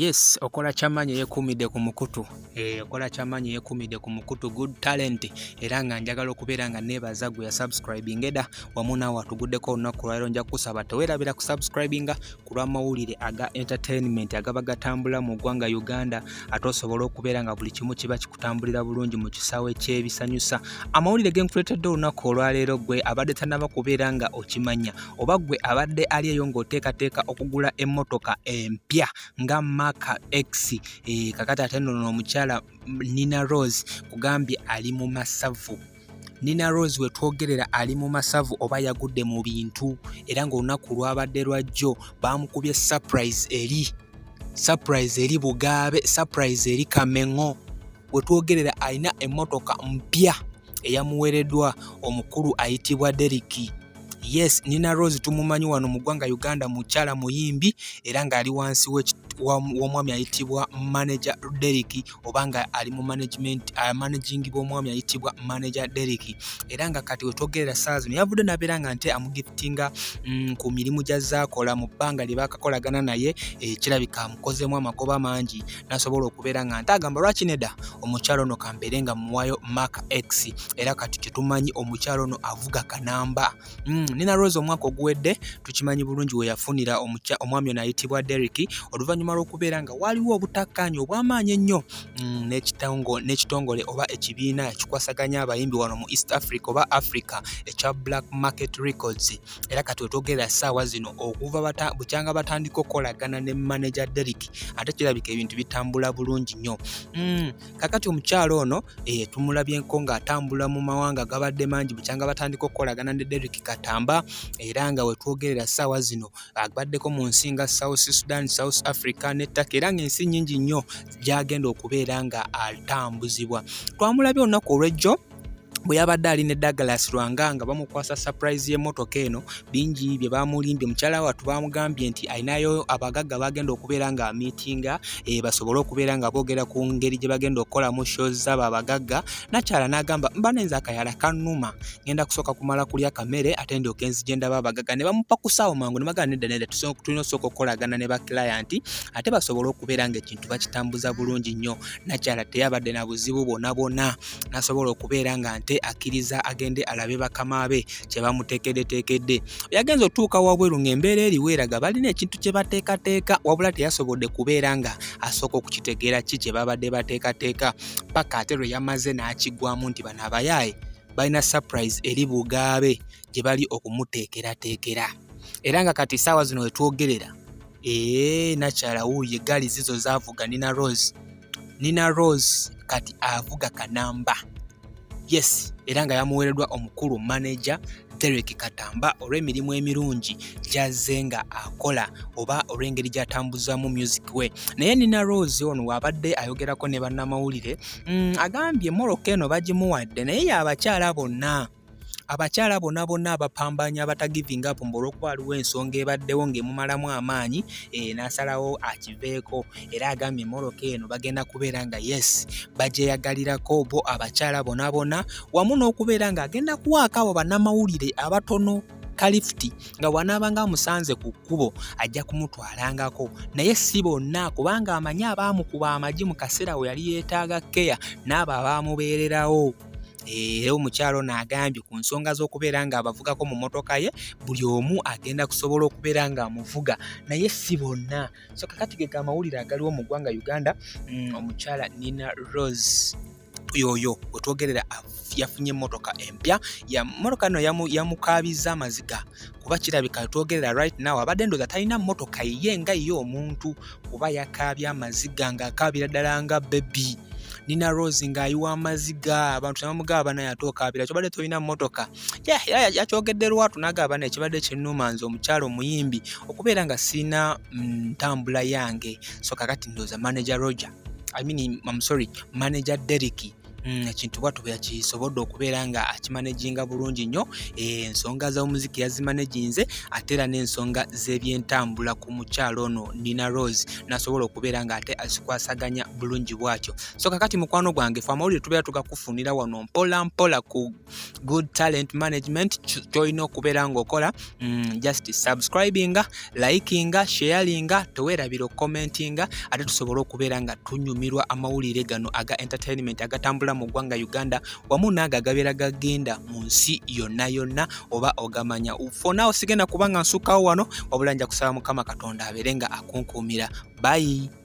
Yes, okola kyamanyi yeekuumidde ku mukutu. Okola kyamanyi yeekuumidde ku mukutu, good talent. Era nga njagala okubeera nga neebaza gwe yasubscribinga edda wamu naawe atuguddeko olunaku lwaleero. Nja kukusaba teweerabira kusubscribinga ku lw'amawulire aga entertainment agaba gatambula mu ggwanga Uganda, ate osobola okubeera nga buli kimu kiba kikutambulira bulungi mu kisaawe ky'ebisanyusa. Amawulire ge nkuleetedde olunaku olwaleero, gwe abadde tannaba kubeera nga okimanya, oba gwe abadde ali eyo ng'oteekateeka okugula emmotoka empya nga Mark X, kakati ate nno omukyala Nina Roz kugambye ali mu masavu. Nina Roz we twogerera ali mu masavu oba yagudde mu bintu, era ng'olunaku lwabadde lwa jjo baamukubye surprise eri Bugaabe, surprise eri Kamengo. We twogerera alina emmotoka mpya eyamuweereddwa omukulu ayitibwa Deriki. Yes, Nina Roz tumumanyi wano mu ggwanga Uganda, mukyala muyimbi era ng'ali wansi w'omwami ayitibwa manager Deriki, oba nga ali mu managing bw'omwami ayitibwa manager Deriki. Era nga kati wetwogerera ssaawa zino yavudde nabeera nga nte amugiftinga ku mirimu gy'azaakola mu bbanga lye baakakolagana naye, kirabika amukozeemu amagoba mangi n'asobola okubeera nga nte agamba lwaki nedda omukyala ono kambeere nga muwayo Mark X, era kati kyetumanyi omukyala ono avuga kanamba. Nina Roz omwaka oguwedde tukimanyi bulungi we yafunira omwami ono ayitibwa Deriki, oluvannyuma lw'okubeera nga waliwo obutakkaanya obw'amaanyi ennyo n'ekitongole oba ekibiina ekikwasaganya abayimbi wano mu East Africa oba Africa ekya Black Market Records. Era kati wetwogerera ssaawa zino okuva bukyanga batandika okukolagana ne manager Deriki, ate kirabika ebintu bitambula bulungi nnyo. Kakati omukyalo ono tumulabyenko ng'atambula mu mawanga gabadde mangi bukyanga batandika okukolagana ne Deriki Katamba, era nga wetwogerera ssaawa zino abaddeko mu nsi nga South Sudan, South Africa ne Turkey, era ng'ensi nnyingi nnyo gy'agenda okubeera nga atambuzibwa. Twamulabye olunaku olw'ejjo bwe yabadde ali ne Douglas Lwanga nga bamukwasa surprise y'emmotoka eno. Bingi bye baamulimbye, mukyala wattu baamugambye nti ayinayo abagagga bagenda okubeera nga amiitinga, basobole okubeera nga boogera ku ngeri gye bagenda okukolamu shows z'abo abagagga. Nakyala n'agamba mbanenze akayala kannuma, ngenda kusooka kumala kulya kamere ate ndyoke nzije ndaba abagagga. Ne bamupa ku ssaawa mangu ne bagamba nedda tulina osooka okukolagana ne baklayant ate basobole okubeera nga ekintu bakitambuza bulungi nnyo. Nakyala teyabadde na buzibu bwonna, n'asobola okubeera nga nte akkiriza agende alabe bakama be kye bamuteekeddeteekedde. Yagenza otuuka wabweru ng'embeera eriwo eraga balina ekintu kye bateekateeka, wabula teyasobodde kubeera nga asooka okukitegeera ki kye babadde bateekateeka, paka ate lwe yamaze n'akigwamu nti bano abayaaye balina surprise eri Bugaabe gye bali okumuteekerateekera. Era nga kati ssaawa zino wetwogerera nakyala wuuyo eggaali zizo zaavuga Nina Roz kati avuga kanamba. Yes, era nga yamuweereddwa omukulu manager Derek Katamba olw'emirimu emirungi gy'azze nga akola oba olw'engeri gy'atambuzamu music we. Naye Nina Roz ono wabadde ayogerako ne bannamawulire, agambye Motoka eno bagimuwadde naye abakyala bonna abapambanya abatagivinga up olw'okuba waliwo ensonga ebaddewo ng'emumalamu amaanyi, n'asalawo akiveeko. Era agambye Motoka eno bagenda kubeera nga yes bagyeyagalirako bo abakyala bonna, wamu n'okubeera ng'agenda kuwaako abo bannamawulire abatono kalifuti, nga bw'anaaba nga amusanze ku kkubo ajja kumutwalangako. Naye si bonna, kubanga amanyi abaamukuba amagi mu kaseera we yali yeetaaga keya n'abo abaamubeererawo. Era omukyalo n'agambye ku nsonga z'okubeera nga abavugako mu mmotoka ye, buli omu agenda kusobola okubeera nga amuvuga, naye si bonna. So kakati ge amawulire agaliwo mu ggwanga Uganda. Omukyala Nina Roz yoyo wetwogerera yafunye emmotoka empya. Mmotoka eno yamukaabiza Amaziga, kuba kirabika twogerera right now abadde ndooza talina mmotoka ye nga ye omuntu, kuba yakaabya Amaziga ng'akaabira ddala nga baby. Nina Roz ng'ayiwa Amaziga, abantu temamugamba naye ate okaabira kyobadde tolina mmotoka. Yakyogedde lwatu n'agamba naye ekibadde kinnuma nze omukyalo omuyimbi okubeera nga sina ntambula yange. So kakati ndooza manager manager Deriki ekintu bwattu bwe yakisobodde okubeera nga akimanaginga bulungi nnyo, ensonga z'omuziki yazimanaginze ate era n'ensonga z'ebyentambula ku mukyalo ono Nina Roz n'asobola okubeera nga ate azikwasaganya bulungi bw'atyo. So kakati mukwano gwange fe amawulire tubeera tugakufunira wano mpola mpola ku Good Talent Management. Ky'olina okubeera ng'okola just subscribinga, likinga, sharinga, teweerabira commentinga ate tusobole okubeera nga tunyumirwa amawulire gano aga entertainment agatambula mu ggwanga Uganda wamu n'ago agabeera gagenda mu nsi yonna yonna oba ogamanya. For now sigenda kubanga nsukkawo wano wabula nja kusaba Mukama Katonda abeere nga akunkuumira. Bye.